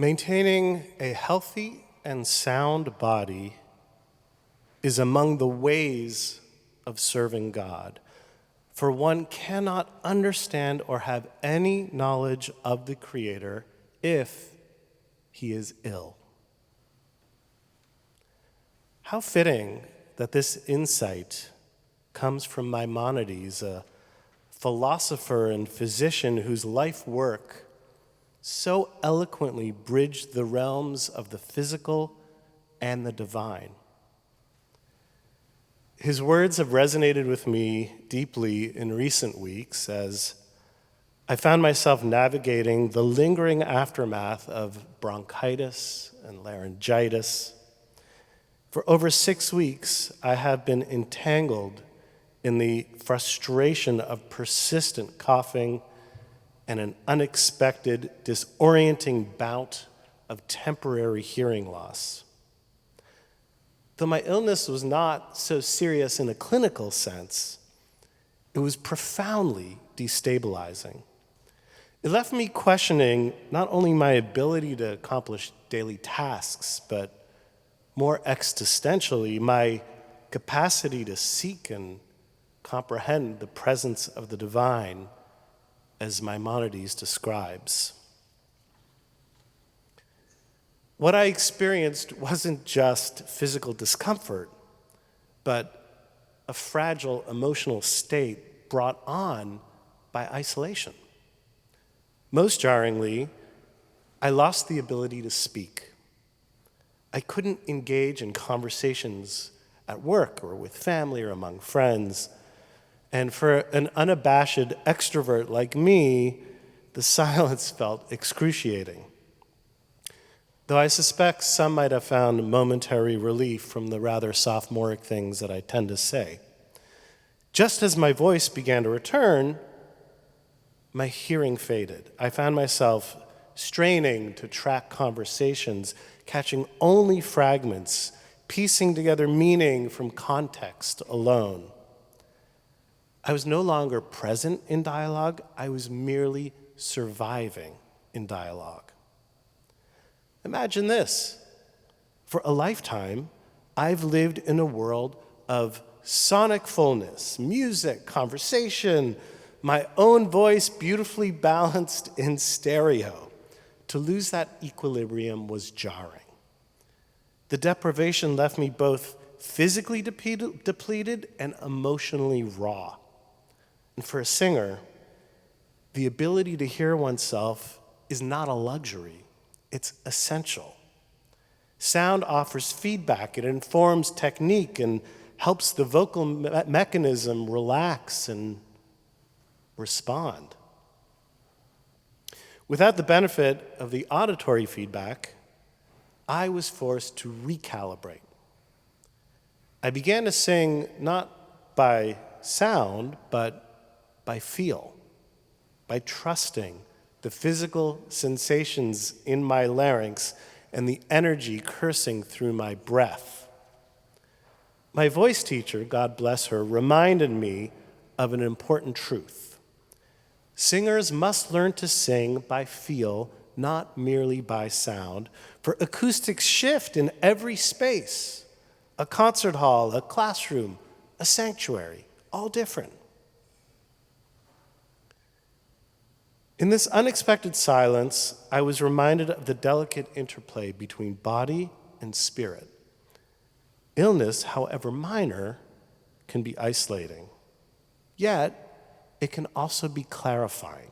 Maintaining a healthy and sound body is among the ways of serving God, for one cannot understand or have any knowledge of the Creator if he is ill. How fitting that this insight comes from Maimonides, a philosopher and physician whose life work so eloquently bridged the realms of the physical and the divine. His words have resonated with me deeply in recent weeks as I found myself navigating the lingering aftermath of bronchitis and laryngitis. For over 6 weeks, I have been entangled in the frustration of persistent coughing and an unexpected, disorienting bout of temporary hearing loss. Though my illness was not so serious in a clinical sense, it was profoundly destabilizing. It left me questioning not only my ability to accomplish daily tasks, but more existentially, my capacity to seek and comprehend the presence of the divine, as Maimonides describes. What I experienced wasn't just physical discomfort, but a fragile emotional state brought on by isolation. Most jarringly, I lost the ability to speak. I couldn't engage in conversations at work or with family or among friends. And for an unabashed extrovert like me, the silence felt excruciating. Though I suspect some might have found momentary relief from the rather sophomoric things that I tend to say. Just as my voice began to return, my hearing faded. I found myself straining to track conversations, catching only fragments, piecing together meaning from context alone. I was no longer present in dialogue, I was merely surviving in dialogue. Imagine this. For a lifetime, I've lived in a world of sonic fullness, music, conversation, my own voice beautifully balanced in stereo. To lose that equilibrium was jarring. The deprivation left me both physically depleted and emotionally raw. And for a singer, the ability to hear oneself is not a luxury, it's essential. Sound offers feedback, it informs technique and helps the vocal mechanism relax and respond. Without the benefit of the auditory feedback, I was forced to recalibrate. I began to sing not by sound, but by feel, by trusting the physical sensations in my larynx and the energy coursing through my breath. My voice teacher, God bless her, reminded me of an important truth. Singers must learn to sing by feel, not merely by sound, for acoustics shift in every space, a concert hall, a classroom, a sanctuary, all different. In this unexpected silence, I was reminded of the delicate interplay between body and spirit. Illness, however minor, can be isolating. Yet, it can also be clarifying.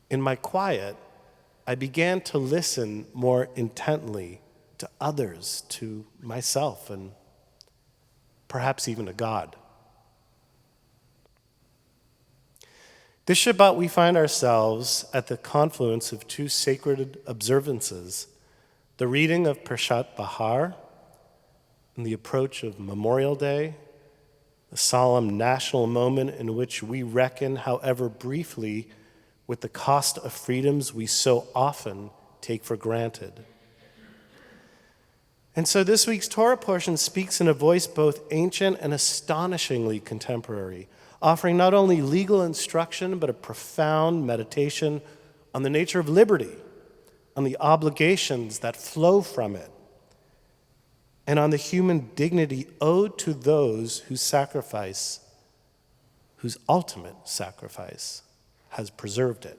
In my quiet, I began to listen more intently to others, to myself, and perhaps even to God. This Shabbat, we find ourselves at the confluence of two sacred observances, the reading of Parshat Bahar and the approach of Memorial Day, a solemn national moment in which we reckon, however briefly, with the cost of freedoms we so often take for granted. And so this week's Torah portion speaks in a voice both ancient and astonishingly contemporary, offering not only legal instruction, but a profound meditation on the nature of liberty, on the obligations that flow from it, and on the human dignity owed to those whose ultimate sacrifice has preserved it.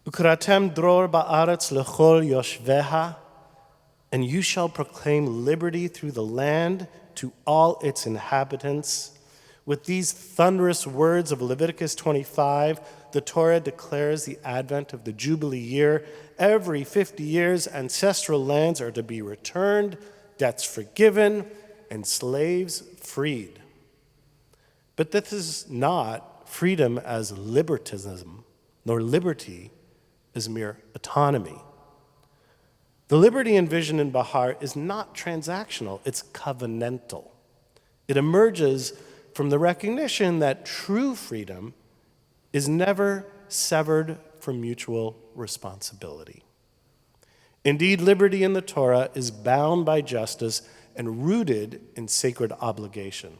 Ukratem dror ba'aretz lechol yoshveha, and you shall proclaim liberty through the land to all its inhabitants. With these thunderous words of Leviticus 25, the Torah declares the advent of the Jubilee year. Every 50 years, ancestral lands are to be returned, debts forgiven, and slaves freed. But this is not freedom as libertism, nor liberty as mere autonomy. The liberty envisioned in Bahar is not transactional, it's covenantal. It emerges from the recognition that true freedom is never severed from mutual responsibility. Indeed, liberty in the Torah is bound by justice and rooted in sacred obligation.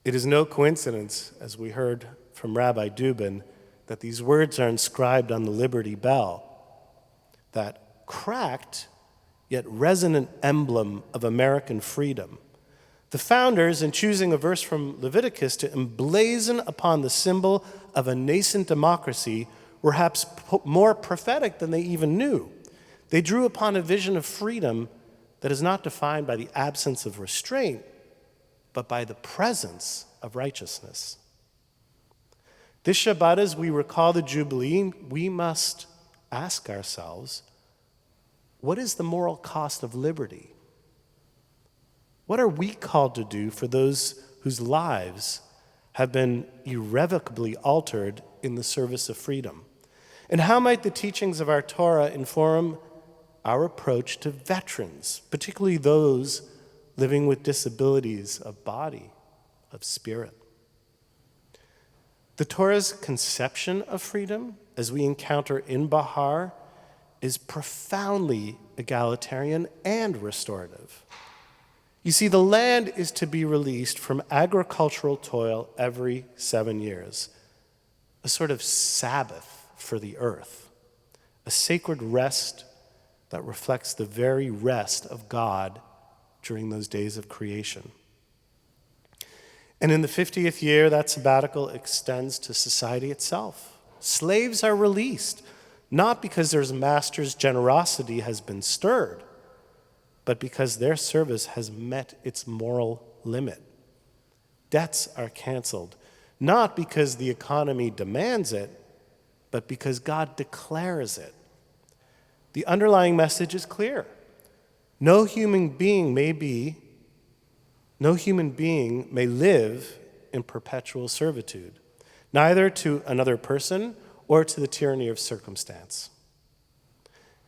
It is no coincidence, as we heard from Rabbi Dubin, that these words are inscribed on the Liberty Bell, that cracked yet resonant emblem of American freedom. The founders, in choosing a verse from Leviticus to emblazon upon the symbol of a nascent democracy, were perhaps more prophetic than they even knew. They drew upon a vision of freedom that is not defined by the absence of restraint, but by the presence of righteousness. This Shabbat, as we recall the Jubilee, we must ask ourselves, what is the moral cost of liberty? What are we called to do for those whose lives have been irrevocably altered in the service of freedom? And how might the teachings of our Torah inform our approach to veterans, particularly those living with disabilities of body, of spirit? The Torah's conception of freedom, as we encounter in Bahar, is profoundly egalitarian and restorative. You see, the land is to be released from agricultural toil every 7 years, a sort of Sabbath for the earth, a sacred rest that reflects the very rest of God during those days of creation. And in the 50th year, that sabbatical extends to society itself. Slaves are released, not because their master's generosity has been stirred, but because their service has met its moral limit. Debts are canceled, not because the economy demands it, but because God declares it. The underlying message is clear. No human being may live in perpetual servitude, neither to another person or to the tyranny of circumstance.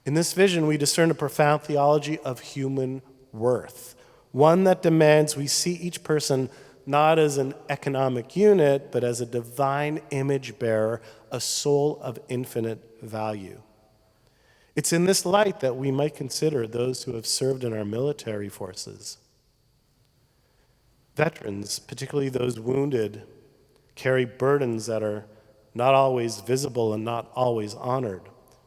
In this vision, we discern a profound theology of human worth, one that demands we see each person not as an economic unit, but as a divine image bearer, a soul of infinite value. It's in this light that we might consider those who have served in our military forces. Veterans, particularly those wounded, carry burdens that are not always visible and not always honored.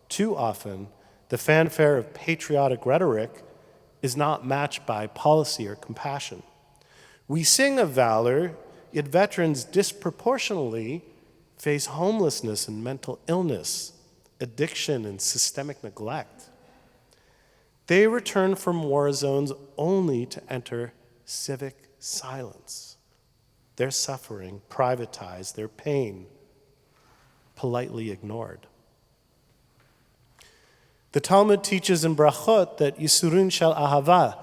Too often, the fanfare of patriotic rhetoric is not matched by policy or compassion. We sing of valor, yet veterans disproportionately face homelessness and mental illness, addiction and systemic neglect. They return from war zones only to enter civic silence. Their suffering privatized, their pain politely ignored. The Talmud teaches in Brachot that Yisurin shel Ahava,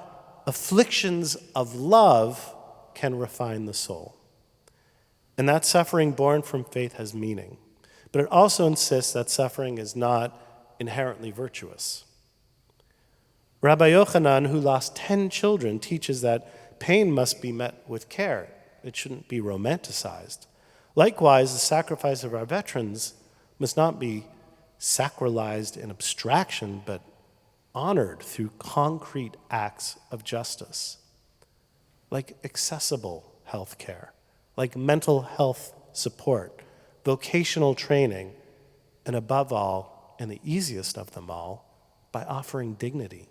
afflictions of love, can refine the soul. And that suffering born from faith has meaning. But it also insists that suffering is not inherently virtuous. Rabbi Yochanan, who lost 10 children, teaches that pain must be met with care. It shouldn't be romanticized. Likewise, the sacrifice of our veterans must not be sacralized in abstraction, but honored through concrete acts of justice, like accessible health care, like mental health support, vocational training, and above all, and the easiest of them all, by offering dignity.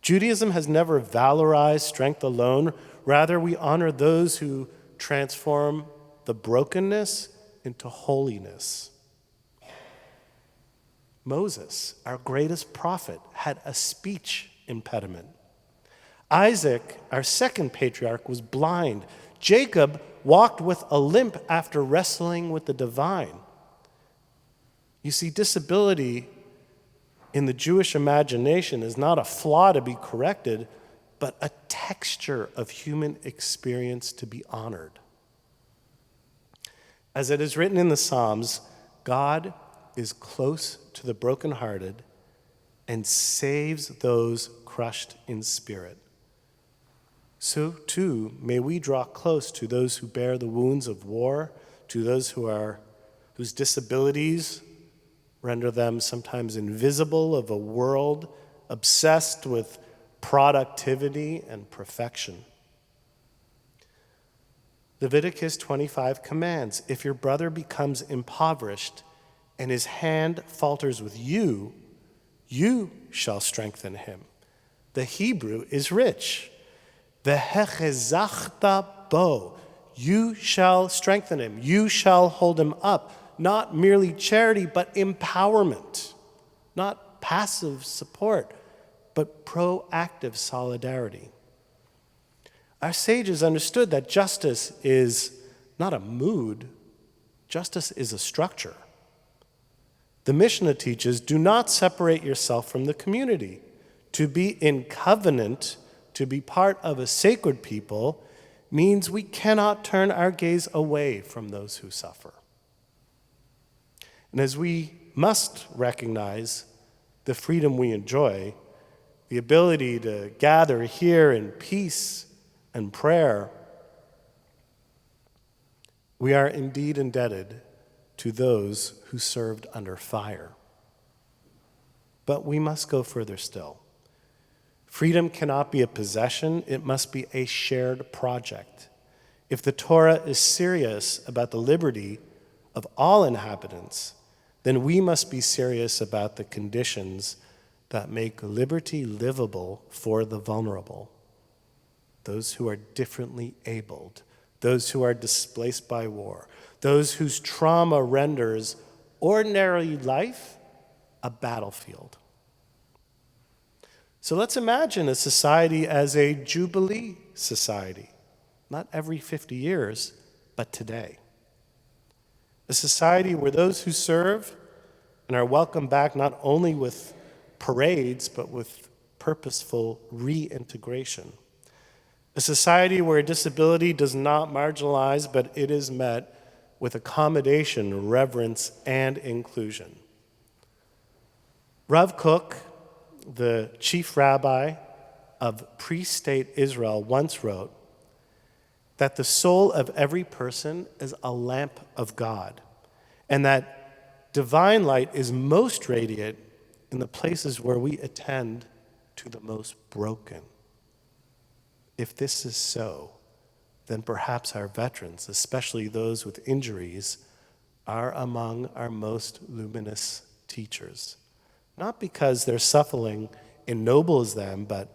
Judaism has never valorized strength alone. Rather, we honor those who transform the brokenness into holiness. Moses, our greatest prophet, had a speech impediment. Isaac, our second patriarch, was blind. Jacob walked with a limp after wrestling with the divine. You see, disability in the Jewish imagination is not a flaw to be corrected, but a texture of human experience to be honored. As it is written in the Psalms, God is close to the brokenhearted and saves those crushed in spirit. So too may we draw close to those who bear the wounds of war, to those whose disabilities render them sometimes invisible of a world obsessed with productivity and perfection. Leviticus 25 commands, if your brother becomes impoverished and his hand falters with you, you shall strengthen him. The Hebrew is rich. Vehechezachta bo, you shall strengthen him. You shall hold him up. Not merely charity, but empowerment. Not passive support, but proactive solidarity. Our sages understood that justice is not a mood, justice is a structure. The Mishnah teaches, do not separate yourself from the community. To be in covenant, to be part of a sacred people, means we cannot turn our gaze away from those who suffer. And as we must recognize the freedom we enjoy, the ability to gather here in peace and prayer, we are indeed indebted to those who served under fire. But we must go further still. Freedom cannot be a possession, it must be a shared project. If the Torah is serious about the liberty of all inhabitants, then we must be serious about the conditions that make liberty livable for the vulnerable, those who are differently abled, those who are displaced by war, those whose trauma renders ordinary life a battlefield. So let's imagine a society as a Jubilee society, not every 50 years, but today. A society where those who serve and are welcomed back not only with parades, but with purposeful reintegration. A society where disability does not marginalize, but it is met with accommodation, reverence, and inclusion. Rav Kook, the chief rabbi of pre-state Israel, once wrote that the soul of every person is a lamp of God, and that divine light is most radiant in the places where we attend to the most broken. If this is so, then perhaps our veterans, especially those with injuries, are among our most luminous teachers. Not because their suffering ennobles them, but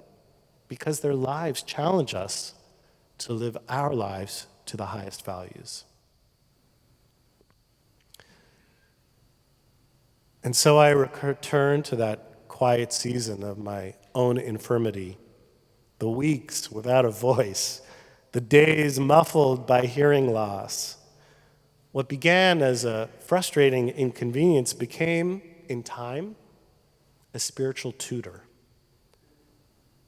because their lives challenge us to live our lives to the highest values. And so I return to that quiet season of my own infirmity, the weeks without a voice, the days muffled by hearing loss. What began as a frustrating inconvenience became, in time, a spiritual tutor.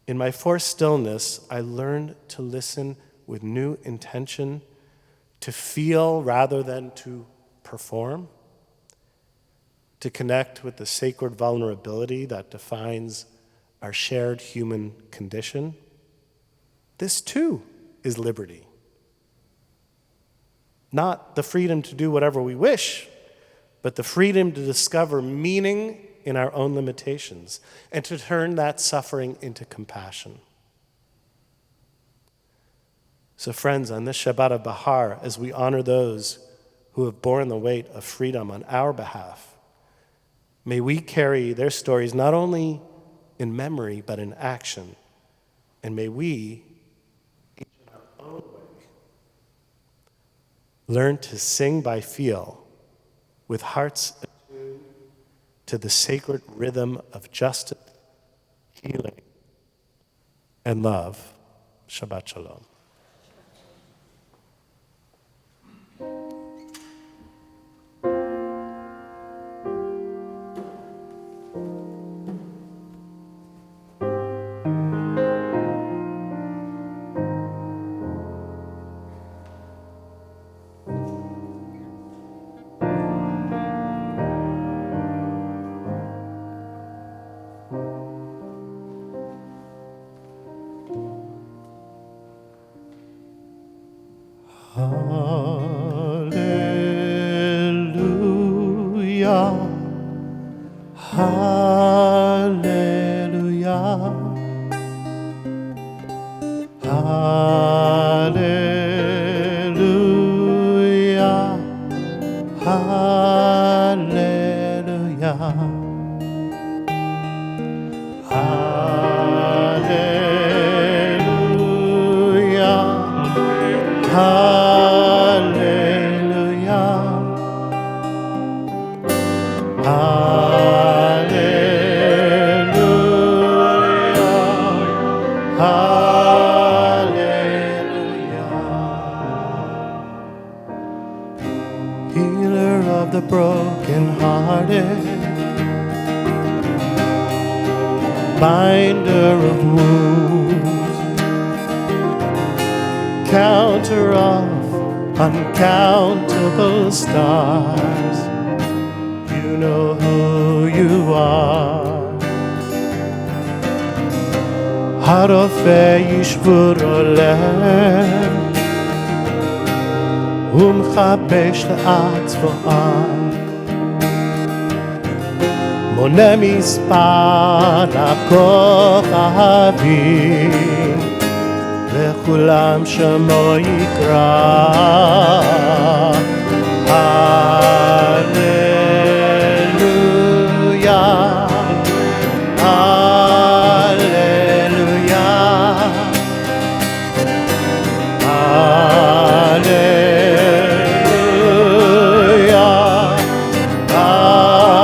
In my forced stillness, I learned to listen with new intention, to feel rather than to perform, to connect with the sacred vulnerability that defines our shared human condition. This too is liberty. Not the freedom to do whatever we wish, but the freedom to discover meaning in our own limitations and to turn that suffering into compassion. So friends, on this Shabbat of Bahar, as we honor those who have borne the weight of freedom on our behalf. May we carry their stories not only in memory, but in action. And may we, each in our own way, learn to sing by feel, with hearts attuned to the sacred rhythm of justice, healing, and love. Shabbat Shalom. Hallelujah, hallelujah, hallelujah, hallelujah, hallelujah, hallelujah, hallelujah, hallelujah. Healer of the brokenhearted, binder of wounds, counter of uncountable stars. You know who you are. הרופא ישבור הלב ומחפש לאט צבועם, מונה מספר הכוכבים לכולם שמו יקרא. Hallelujah, hallelujah, hallelujah, hallelujah,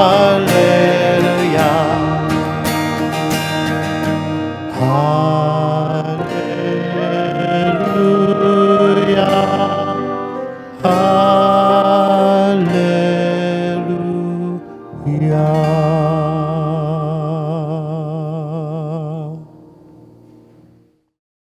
hallelujah, hallelujah.